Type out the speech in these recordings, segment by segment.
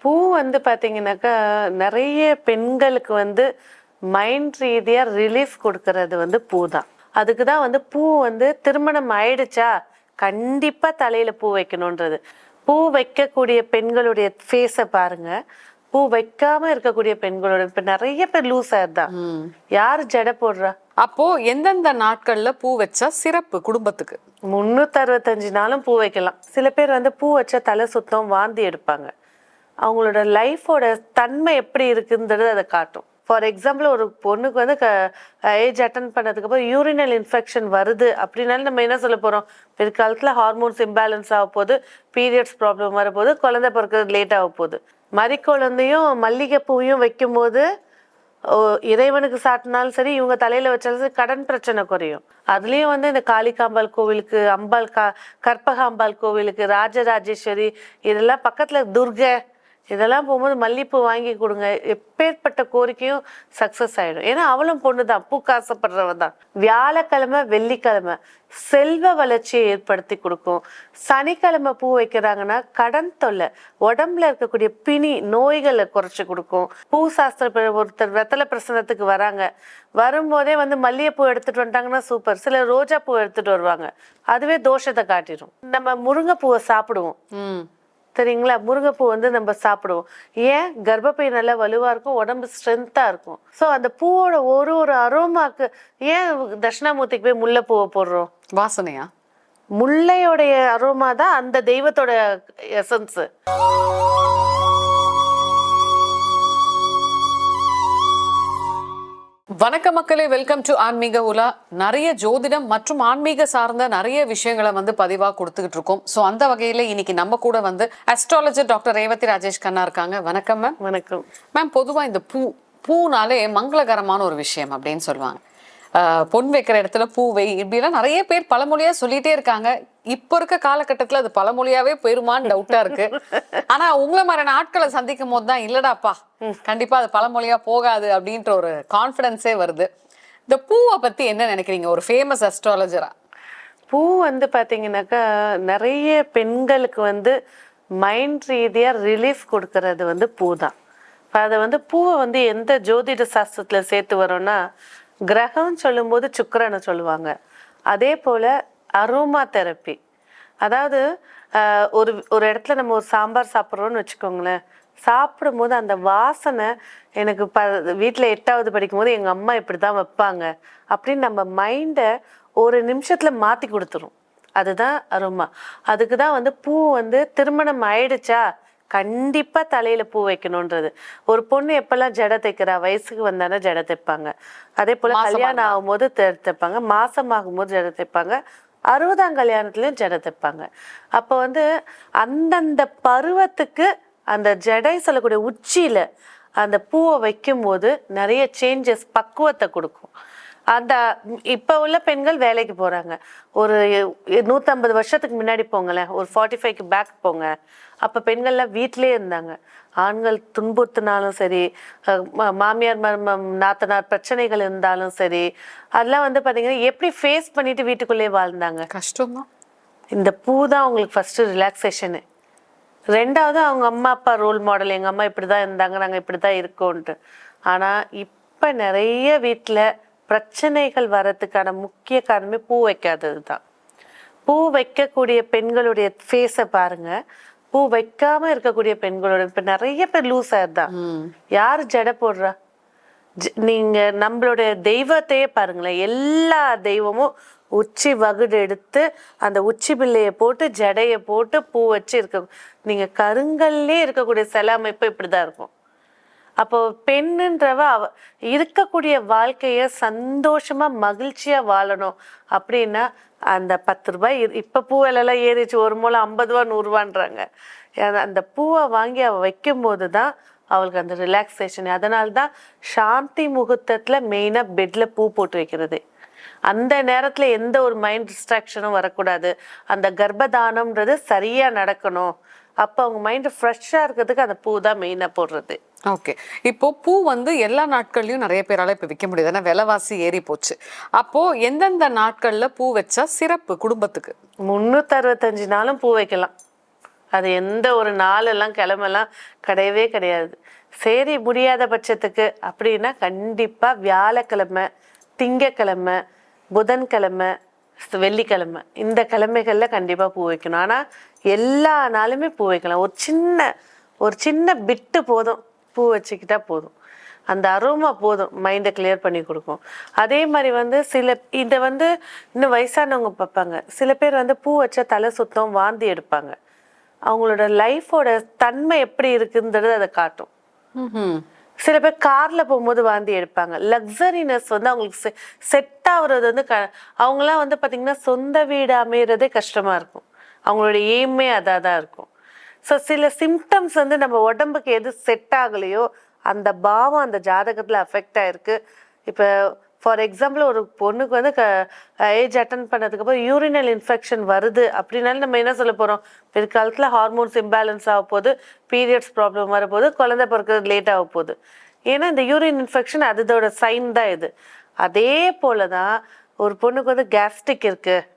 பூ வந்து பார்த்தீங்கன்னாக்கா, நெறைய பெண்களுக்கு வந்து மைண்ட் ரீதியா ரிலீஃப் குடுக்கறது வந்து பூ தான். அதுக்கு தான் வந்து பூ வந்து திருமணம் ஆயிடுச்சா, கண்டிப்பா தலையில பூ வைக்கணுன்றது. பூ வைக்கக்கூடிய பெண்களுடைய ஃபேஸ பாருங்க. பூ வைக்காம இருக்கக்கூடிய பெண்களோட இப்ப நெறைய பேர் லூஸ் ஹேர் தான். யாரு ஜட போடுறா? அப்போ எந்தெந்த நாட்கள்ல பூ வச்சா சிறப்பு குடும்பத்துக்கு? 365 நாளும் பூ வைக்கலாம். சில பேர் வந்து பூ வச்சா தலை சுத்தம், வாந்தி எடுப்பாங்க. அவங்களோட லைஃபோட தன்மை எப்படி இருக்குன்றது அதை காட்டும். ஃபார் எக்ஸாம்பிள், ஒரு பொண்ணுக்கு வந்து ஏஜ் அட்டன் பண்ணதுக்கு அப்புறம் யூரினல் இன்ஃபெக்ஷன் வருது அப்படின்னாலும் நம்ம என்ன சொல்ல போறோம்? பிற்காலத்துல ஹார்மோன்ஸ் இம்பேலன்ஸ் ஆக போகுது, பீரியட்ஸ் ப்ராப்ளம் வரப்போகுது, குழந்தை பிறக்கிறது லேட் ஆக போகுது. மறிக்குழந்தையும் மல்லிகைப்பூவையும் வைக்கும்போது இறைவனுக்கு சாட்டினாலும் சரி, இவங்க தலையில வச்சாலும் சரி, கடன் பிரச்சனை குறையும். அதுலயும் வந்து இந்த காளிகாம்பாள் கோவிலுக்கு, கற்பகாம்பாள் கோவிலுக்கு, ராஜராஜேஸ்வரி, இதெல்லாம் பக்கத்துல துர்கை, இதெல்லாம் போகும்போது மல்லிப்பூ வாங்கி கொடுங்க. எப்பேற்பட்ட கோரிக்கையும் சக்சஸ் ஆயிடும். ஏன்னா அவளும் பொண்ணுதான், பூக்கு ஆசைப்படுறவ தான். வியாழக்கிழமை, வெள்ளிக்கிழமை செல்வ வளர்ச்சியை ஏற்படுத்தி கொடுக்கும். சனிக்கிழமை பூ வைக்கிறாங்கன்னா கடன் தொல்லை, உடம்புல இருக்கக்கூடிய பிணி நோய்களை குறைச்சி கொடுக்கும். பூ சாஸ்திர ஒருத்தர் வெத்தலை பிரசனத்துக்கு வராங்க, வரும்போதே வந்து மல்லிகைப்பூ எடுத்துட்டு வந்துட்டாங்கன்னா சூப்பர். சில ரோஜா பூ எடுத்துட்டு வருவாங்க, அதுவே தோஷத்தை காட்டிடும். நம்ம முருங்கைப்பூவை சாப்பிடுவோம் சரிங்களா? முருங்கைப்பூ வந்து நம்ம சாப்பிடுவோம். ஏன்? கர்ப்பப்பை நல்லா வலுவா இருக்கும், உடம்பு ஸ்ட்ரென்த்தா இருக்கும். ஸோ அந்த பூவோட ஒரு ஒரு அரோமாக்கு ஏன் தட்சிணாமூர்த்திக்கு போய் முல்லைப்பூவை போடுறோம்? வாசனையா? முல்லையோடைய அரோமா தான் அந்த தெய்வத்தோட எசன்ஸ். வணக்க மக்களே, வெல்கம் டு ஆன்மீக உலா. நிறைய ஜோதிடம் மற்றும் ஆன்மீக சார்ந்த நிறைய விஷயங்களை வந்து பதிவாக கொடுத்துக்கிட்டு இருக்கோம். ஸோ அந்த வகையில் இன்னைக்கு நம்ம கூட வந்து அஸ்ட்ராலஜர் டாக்டர் ரேவதி ராஜேஷ் கண்ணா இருக்காங்க. வணக்கம் மேம். வணக்கம் மேம். பொதுவாக இந்த பூனாலே மங்களகரமான ஒரு விஷயம் அப்படின்னு சொல்லுவாங்க. பொன் வைக்கிற இடத்துல பூவை இப்படிலாம் நிறைய பேர் பழமொழியா சொல்லிட்டே இருக்காங்க. இப்ப இருக்க காலகட்டத்துல அது பழமொழியாவே போயிருமான்னு டவுட்டா இருக்கு. ஆனா உங்களை மாதிரியான ஆட்களை சந்திக்கும் போது தான் இல்லடாப்பா, கண்டிப்பா அது பழமொழியா போகாது அப்படின்ற ஒரு கான்பிடன்ஸே வருது. இந்த பூவை பத்தி என்ன நினைக்கிறீங்க ஒரு ஃபேமஸ் அஸ்ட்ராலஜரா? பூ வந்து பாத்தீங்கன்னாக்கா, நிறைய பெண்களுக்கு வந்து மைண்ட் ரீதியா ரிலீஃப் கொடுக்கறது வந்து பூ தான். அதை வந்து பூவை வந்து எந்த ஜோதிட சாஸ்திரத்துல சேர்த்து வரோம்னா, கிரகம்னு சொல்லும்போது சுக்கிரனை சொல்லுவாங்க. அதே போல அரோமா தெரப்பி, அதாவது ஒரு ஒரு இடத்துல நம்ம ஒரு சாம்பார் சாப்பிட்றோன்னு வச்சுக்கோங்களேன், சாப்பிடும்போது அந்த வாசனை எனக்கு வீட்டில் 8வது படிக்கும்போது எங்கள் அம்மா இப்படி தான் வைப்பாங்க அப்படின்னு நம்ம மைண்டை ஒரு நிமிஷத்தில் மாற்றி கொடுத்துரும். அதுதான் அரோமா. அதுக்கு தான் வந்து பூ வந்து திருமணம் ஆயிடுச்சா கண்டிப்பா தலையில பூ வைக்கணும்ன்றது. ஒரு பொண்ணு எப்பெல்லாம் ஜடை தைக்கிறா, வயசுக்கு வந்தானே ஜடை தைப்பாங்க. அதே போல கல்யாணம் ஆகும்போது தைப்பாங்க, மாசம் ஆகும்போது ஜடை தைப்பாங்க, 60ஆம் கல்யாணத்துலயும் ஜடை தைப்பாங்க. அப்போ வந்து அந்தந்த பருவத்துக்கு அந்த ஜடை சொல்லக்கூடிய உச்சியில அந்த பூவை வைக்கும் போது நிறைய சேஞ்சஸ், பக்குவத்தை கொடுக்கும். அந்த இப்ப உள்ள பெண்கள் வேலைக்கு போறாங்க. ஒரு 150 வருஷத்துக்கு முன்னாடி போங்களேன், ஒரு 45க்கு பேக் போங்க, அப்ப பெண்கள்லாம் வீட்டிலே இருந்தாங்க. ஆண்கள் துன்புறுத்தினாலும் சரி, மாமியார் நாத்தனார் பிரச்சனைகள் இருந்தாலும் சரி, அதெல்லாம் வந்து பாத்தீங்கன்னா எப்படி ஃபேஸ் பண்ணிட்டு வீட்டுக்குள்ளேயே வாழ்ந்தாங்க. கஷ்டம்தான். இந்த பூ தான் அவங்களுக்கு ஃபர்ஸ்ட் ரிலாக்ஸேஷனு. ரெண்டாவது அவங்க அம்மா அப்பா ரோல் மாடல், எங்க அம்மா இப்படிதான் இருந்தாங்க, நாங்க இப்படிதான் இருக்கோன்ட்டு. ஆனா இப்ப நிறைய வீட்டுல பிரச்சனைகள் வர்றதுக்கான முக்கிய காரணமே பூ வைக்காதது தான். பூ வைக்கக்கூடிய பெண்களுடைய ஃபேஸை பாருங்க, பூ வைக்காம இருக்கக்கூடிய பெண்களோட இப்ப நிறைய பேர் லூஸ் ஹேர் தான். யாரு ஜடை போடுறா? நீங்க நம்மளுடைய தெய்வத்தையே பாருங்களேன், எல்லா தெய்வமும் உச்சி வகுடு எடுத்து அந்த உச்சி பிள்ளைய போட்டு ஜடைய போட்டு பூ வச்சு இருக்க. நீங்க கருங்கல்லே இருக்கக்கூடிய சில அமைப்பு இப்படிதான் இருக்கும். அப்போ பெண்ணுன்றவ இருக்கக்கூடிய வாழ்க்கைய சந்தோஷமா மகிழ்ச்சியா வாழணும் அப்படின்னா அந்த 10 ரூபாய், இப்ப பூ விலையெல்லாம் ஏறிச்சு, ஒரு மூலம் 50 ரூபா 100 ரூபான்றாங்க. அந்த பூவை வாங்கி அவ வைக்கும் போதுதான் அவளுக்கு அந்த ரிலாக்ஸேஷன். அதனால்தான் சாந்தி முகூர்த்தத்துல மெயினா பெட்ல பூ போட்டு வைக்கிறது. அந்த நேரத்துல எந்த ஒரு மைண்ட் டிஸ்ட்ராக்ஷனும் வரக்கூடாது, அந்த கர்ப்பதானம்ன்றது சரியா நடக்கணும். அப்போ அவங்க மைண்ட் ஃப்ரெஷ்ஷா இருக்கிறதுக்கு அந்த பூ தான் மெயினா போடுறது. ஓகே. இப்போ பூ வந்து எல்லா நாட்கள்லயும் நிறைய பேரால இப்ப விற்க முடியாது, ஏன்னா விலைவாசி ஏறி போச்சு. அப்போ எந்தெந்த நாட்கள்ல பூ வச்சா சிறப்பு குடும்பத்துக்கு? 365 நாளும் பூ வைக்கலாம். அது எந்த ஒரு நாளெல்லாம் கிழமெல்லாம் கிடையவே கிடையாது. சரி முடியாத பட்சத்துக்கு அப்படின்னா கண்டிப்பாக வியாழக்கிழமை, திங்கக்கிழமை, புதன்கிழமை, வெள்ளிக்கிழமை இந்த கிழமைகளில் கண்டிப்பாக பூ வைக்கணும். ஆனால் எல்லா நாளுமே பூ வைக்கலாம். ஒரு சின்ன பிட்டு போதும், பூ வச்சுக்கிட்டா போதும். அந்த அரோமா போதும், மைண்டை கிளியர் பண்ணி கொடுக்கும். அதே மாதிரி வந்து இதை வந்து இன்னும் வயசானவங்க பார்ப்பாங்க. சில பேர் வந்து பூ வச்சா தலை சுத்தம், வாந்தி எடுப்பாங்க. அவங்களோட லைஃபோட தன்மை எப்படி இருக்குன்றது அதை காட்டும். சில பேர் கார்ல போகும்போது வாந்தி எடுப்பாங்க. லக்ஸரினஸ் வந்து அவங்களுக்கு செட் ஆகுறது வந்து அவங்களாம் வந்து பார்த்தீங்கன்னா சொந்த வீடு அமைகிறதே கஷ்டமா இருக்கும். அவங்களோட எய்மே அதாக தான் இருக்கும். ஸோ சில சிம்டம்ஸ் வந்து நம்ம உடம்புக்கு எது செட் ஆகலையோ அந்த பாவம் அந்த ஜாதகத்தில் அஃபெக்ட் ஆயிருக்கு. இப்போ ஃபார் எக்ஸாம்பிள் ஒரு பொண்ணுக்கு வந்து ஏஜ் அட்டன் பண்ணதுக்கப்புறம் யூரினல் இன்ஃபெக்ஷன் வருது அப்படின்னாலும் நம்ம என்ன சொல்ல போகிறோம்? பிற்காலத்தில் ஹார்மோன்ஸ் இம்பேலன்ஸ் ஆக போகுது, பீரியட்ஸ் ப்ராப்ளம் வரப்போகுது, குழந்தை பிறக்கிறது லேட் ஆக போகுது. ஏன்னா இந்த யூரின் இன்ஃபெக்ஷன் அதோட சைன் தான் இது. அதே போல தான் ஒரு பொண்ணுக்கு வந்து கேஸ்ட்ரிக் இருக்குது,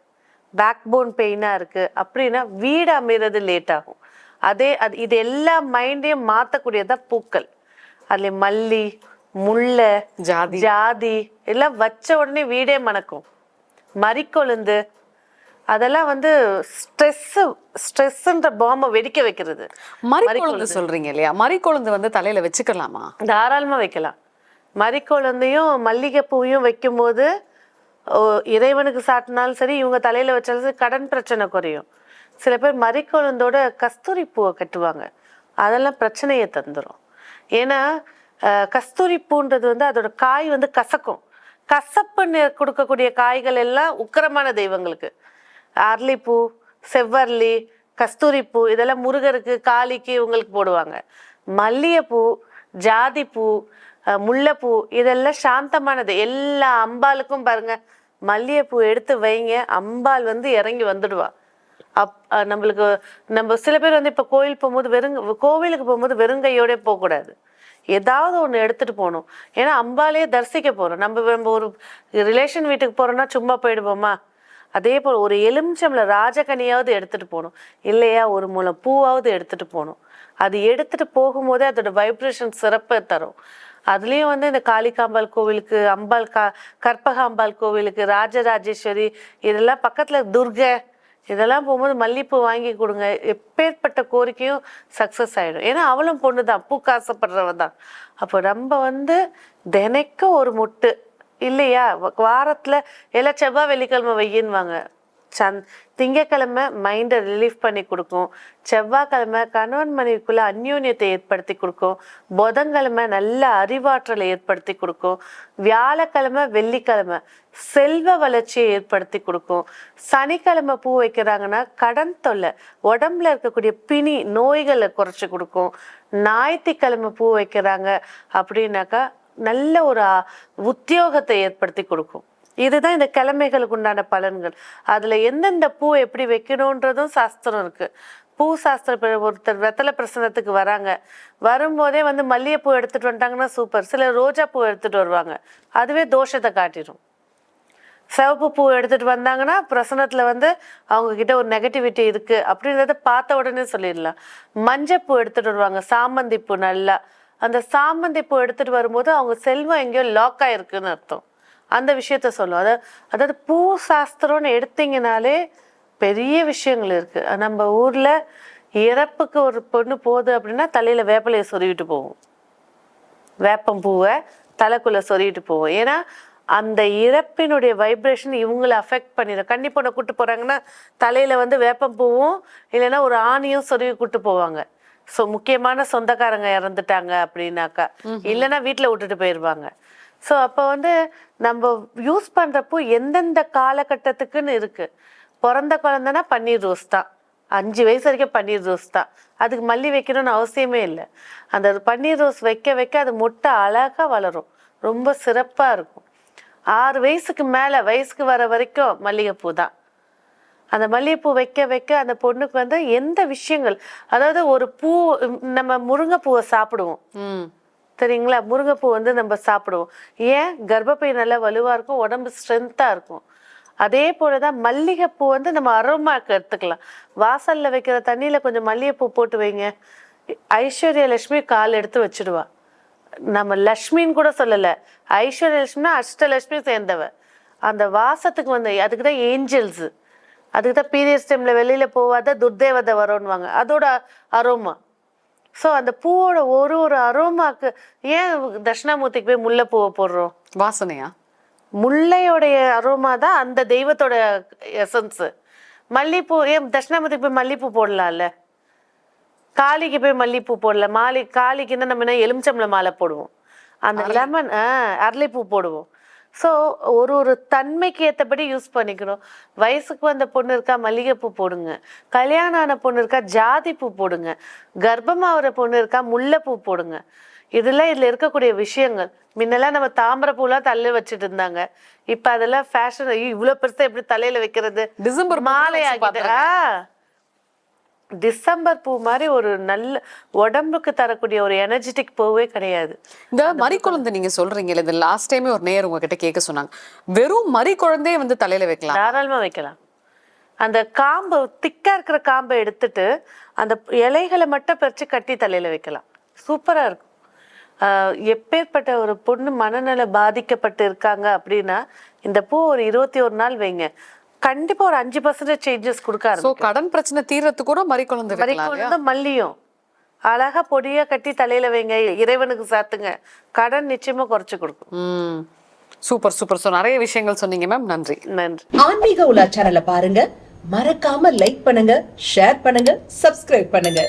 பேக் போன் பெயினாக இருக்குது அப்படின்னா வீடு அமைகிறது லேட் ஆகும். இது எல்லா மைண்டையும் மாற்றக்கூடியதான் பூக்கள். அதில் மல்லி, முல்லை, ஜாதி எல்லாம் வச்ச உடனே வீடே மணக்கும். மறிக்கொழுந்து அதெல்லாம் வந்து ஸ்ட்ரெஸ்ன்ற பாம்பை வெடிக்க வைக்கிறது. மறிக்கொழுந்து சொல்றீங்க இல்லையா? மறிக்கொழுந்து வந்து தலையில வச்சுக்கலாமா? தாராளமா வைக்கலாம். மறிக்கொழுந்தையும் மல்லிகைப்பூவையும் வைக்கும்போது இறைவனுக்கு சாட்டினாலும் சரி, இவங்க தலையில வச்சாலும் சரி, கடன் பிரச்சனை குறையும். சில பேர் மறிக்கொழுந்தோட கஸ்தூரி பூவை கட்டுவாங்க. அதெல்லாம் பிரச்சனையை தந்துடும். ஏன்னா கஸ்தூரி பூன்றது வந்து அதோட காய் வந்து கசக்கும். கசப்புன்னு கொடுக்கக்கூடிய காய்கள் எல்லாம் உக்கிரமான தெய்வங்களுக்கு. அரளிப்பூ, செவ்வரளி, கஸ்தூரி பூ இதெல்லாம் முருகருக்கு, காளிக்கு இவங்களுக்கு போடுவாங்க. மல்லிகைப்பூ, ஜாதிப்பூ, முல்லைப்பூ இதெல்லாம் சாந்தமானது. எல்லா அம்பாளுக்கும் பாருங்க, மல்லிகைப்பூ எடுத்து வைங்க, அம்பாள் வந்து இறங்கி வந்துடுவா. நம்மளுக்கு நம்ம சில பேர் வந்து இப்போ கோவிலுக்கு போகும்போது வெறுங்கையோட போகக்கூடாது. ஏதாவது ஒன்று எடுத்துட்டு போகணும். ஏன்னா அம்பாலே தரிசிக்க போறோம். நம்ம ஒரு ரிலேஷன் வீட்டுக்கு போறோம்னா சும்மா போயிடுவோமா? அதே போல் ஒரு எலுமிச்சம்ல ராஜகனியாவது எடுத்துட்டு போகணும், இல்லையா ஒரு முளை பூவாவது எடுத்துட்டு போகணும். அது எடுத்துட்டு போகும்போதே அதோட வைப்ரேஷன் சிறப்பை தரும். அதுலேயும் வந்து இந்த காளிகாம்பாள் கோவிலுக்கு, கற்பகாம்பாள் கோவிலுக்கு, ராஜராஜேஸ்வரி இதெல்லாம் பக்கத்துல துர்கை இதெல்லாம் போகும்போது மல்லிப்பூ வாங்கி கொடுங்க. எப்பேற்பட்ட கோரிக்கையும் சக்ஸஸ் ஆகிடும். ஏன்னா அவளும் பொண்ணு தான், பூக்கு ஆசைப்படுறவ தான். அப்போ நம்ம வந்து தினைக்கும் ஒரு முட்டு இல்லையா, வாரத்தில் எல்லாம் செவ்வாய் வெள்ளிக்கிழமை வையின்வாங்க. திங்கக்கிழமை மைண்டை ரிலீஃப் பண்ணி கொடுக்கும். செவ்வாய்க்கிழமை கணவன் மனைவிக்குள்ள அந்யோன்யத்தை ஏற்படுத்தி கொடுக்கும். புதன்கிழமை நல்ல அறிவாற்றலை ஏற்படுத்தி கொடுக்கும். வியாழக்கிழமை, வெள்ளிக்கிழமை செல்வ வளர்ச்சியை ஏற்படுத்தி கொடுக்கும். சனிக்கிழமை பூ வைக்கிறாங்கன்னா கடன் தொல்லை, உடம்புல இருக்கக்கூடிய பிணி நோய்களை குறைச்சி கொடுக்கும். ஞாயிற்றுக்கிழமை பூ வைக்கிறாங்க அப்படின்னாக்கா நல்ல ஒரு உத்தியோகத்தை ஏற்படுத்தி கொடுக்கும். இதுதான் இந்த கிழமைகளுக்கு உண்டான பலன்கள். அதுல எந்தெந்த பூ எப்படி வைக்கணும்ன்றதும் சாஸ்திரம் இருக்கு. பூ சாஸ்திரம். ஒருத்தர் வெத்தலை பிரசனத்துக்கு வராங்க, வரும்போதே வந்து மல்லிகைப்பூ எடுத்துட்டு வந்துட்டாங்கன்னா சூப்பர். சிலர் ரோஜா பூ எடுத்துட்டு வருவாங்க, அதுவே தோஷத்தை காட்டிடும். சிவப்பு பூ எடுத்துட்டு வந்தாங்கன்னா பிரசனத்துல வந்து அவங்க கிட்ட ஒரு நெகட்டிவிட்டி இருக்கு அப்படின்றத பார்த்த உடனே சொல்லிடலாம். மஞ்சள் பூ எடுத்துட்டு வருவாங்க, சாமந்தி பூ. நல்லா அந்த சாமந்தி பூ எடுத்துட்டு வரும்போது அவங்க செல்வம் எங்கேயோ லாக் ஆயிருக்குன்னு அர்த்தம். அந்த விஷயத்த சொல்லுவோம். அதாவது பூ சாஸ்திரம்னு எடுத்தீங்கனாலே பெரிய விஷயங்கள் இருக்கு. நம்ம ஊர்ல இறப்புக்கு ஒரு பொண்ணு போகுது அப்படின்னா தலையில வேப்பலையை சொருவிட்டு போவோம், வேப்பம் பூவை தலைக்குள்ள சொருவிட்டு போவோம். ஏன்னா அந்த இறப்பினுடைய வைப்ரேஷன் இவங்களை அஃபெக்ட் பண்ணிடும். கன்னி பொண்ணை கூட்டு போறாங்கன்னா தலையில வந்து வேப்பம் பூவும் இல்லைன்னா ஒரு ஆணியும் சொருவி கூட்டு போவாங்க. ஸோ முக்கியமான சொந்தக்காரங்க இறந்துட்டாங்க அப்படின்னாக்கா, இல்லைன்னா வீட்டுல விட்டுட்டு போயிடுவாங்க. ஸோ அப்போ வந்து நம்ம யூஸ் பண்ணுறப்போ எந்தெந்த காலகட்டத்துக்குன்னு இருக்கு. பிறந்த குழந்தைன்னா பன்னீர் ரோஸ் தான், 5 வயசு வரைக்கும் பன்னீர் ரோஸ் தான். அதுக்கு மல்லி வைக்கணும்னு அவசியமே இல்லை. அந்த பன்னீர் ரோஸ் வைக்க வைக்க அது மொட்டை அழகாக வளரும், ரொம்ப சிறப்பாக இருக்கும். 6 வயசுக்கு மேலே வயசுக்கு வர வரைக்கும் மல்லிகைப்பூ தான். அந்த மல்லிகைப்பூ வைக்க வைக்க அந்த பொண்ணுக்கு வந்து எந்த விஷயங்கள், அதாவது ஒரு பூ, நம்ம முருங்கைப்பூவை சாப்பிடுவோம் சரிங்களா? முருங்கைப்பூ வந்து நம்ம சாப்பிடுவோம். ஏன்? கர்ப்பப்பை நல்லா வலுவா இருக்கும், உடம்பு ஸ்ட்ரென்த்தா இருக்கும். அதே போலதான் மல்லிகைப்பூ வந்து நம்ம அரோமாக்கு எடுத்துக்கலாம். வாசல்ல வைக்கிற தண்ணியில கொஞ்சம் மல்லிகைப்பூ போட்டு வைங்க, ஐஸ்வர்ய லட்சுமி கால் எடுத்து வச்சிடுவா. நம்ம லக்ஷ்மின்னு கூட சொல்லல, ஐஸ்வர்ய லட்சுமினா அஷ்டலட்சுமி சேர்ந்தவ. அந்த வாசத்துக்கு வந்து அதுக்கு தான் ஏஞ்சல்ஸ், அதுக்கு தான் பீரியட்ஸ் டைம்ல வெளியில போவாத துர்தேவதை வரும்னுவாங்க, அதோட அரோமா. ஸோ அந்த பூவோட ஒரு ஒரு அரோமாக்கு ஏன் தட்சிணாமூர்த்திக்கு போய் முல்லைப்பூவை போடுறோம்? வாசனையா? முல்லையோடைய அரோமா தான் அந்த தெய்வத்தோட எசன்ஸ். மல்லிப்பூ ஏன் தட்சிணாமூர்த்திக்கு போய் மல்லிப்பூ போடலாம்ல, காளிக்கு போய் மல்லிப்பூ போடல. காளிக்குன்னா நம்ம என்ன எலுமிச்சம்பள மாலை போடுவோம், அந்த லெமன் அரளிப்பூ போடுவோம். ஸோ ஒரு ஒரு தன்மைக்கு ஏற்றபடி யூஸ் பண்ணிக்கணும். வயசுக்கு வந்த பொண்ணு இருக்கா மல்லிகைப்பூ போடுங்க, கல்யாணம் ஆன பொண்ணு இருக்கா ஜாதி பூ போடுங்க, கர்ப்பமாகிற பொண்ணு இருக்கா முல்லைப்பூ போடுங்க. இதெல்லாம் இதுல இருக்கக்கூடிய விஷயங்கள். முன்னெல்லாம் நம்ம தாமரை பூலாம் தலையில வச்சுட்டு இருந்தாங்க, இப்ப அதெல்லாம் ஃபேஷன். இவ்வளவு பெருசா எப்படி தலையில வைக்கிறது, டிசம்பர் மாலை ஆகிட்டு. டிசம்பர் பூ மாதிரி ஒரு நல்ல உடம்புக்கு தரக்கூடிய ஒரு எனர்ஜெட்டிக் பூவே கிடையாது. இந்த மறிக்குழந்தை நீங்க சொல்றீங்கல்ல, இது லாஸ்ட் டைமே ஒரு நேயர் உங்ககிட்ட கேட்க சொன்னாங்க, வெறும் மறிக்குழந்தையே வந்து தலையில வைக்கலாம்? தாராளமா வைக்கலாம். அந்த காம்பு திக்கா இருக்கிற காம்பை எடுத்துட்டு அந்த இலைகளை மட்டும் பறிச்சு கட்டி தலையில வைக்கலாம், சூப்பரா இருக்கும். எப்பேற்பட்ட ஒரு பொண்ணு மனநல பாதிக்கப்பட்டு இருக்காங்க அப்படின்னா இந்த பூ ஒரு 21 நாள் வைங்க, கண்டிப்பா ஒரு 5% சேஞ்சஸ் கொடுக்க ஆரம்பிக்கும். கடன் பிரச்சனை தீர்றதுக்கு கூட மறிக்குழந்தை மல்லியும் அழகா பொடியா கட்டி தலையில வைங்க, இறைவனுக்கு சாத்துங்க, கடன் நிச்சயமா குறைச்சு கொடுக்கும். Super super. ஸோ நிறைய விஷயங்கள் சொன்னீங்க மேம், நன்றி. நன்றி. ஆன்மீக உலா சேனலை பாருங்க, மறக்காம லைக் பண்ணுங்க, ஷேர் பண்ணுங்க, சப்ஸ்கிரைப் பண்ணுங்க.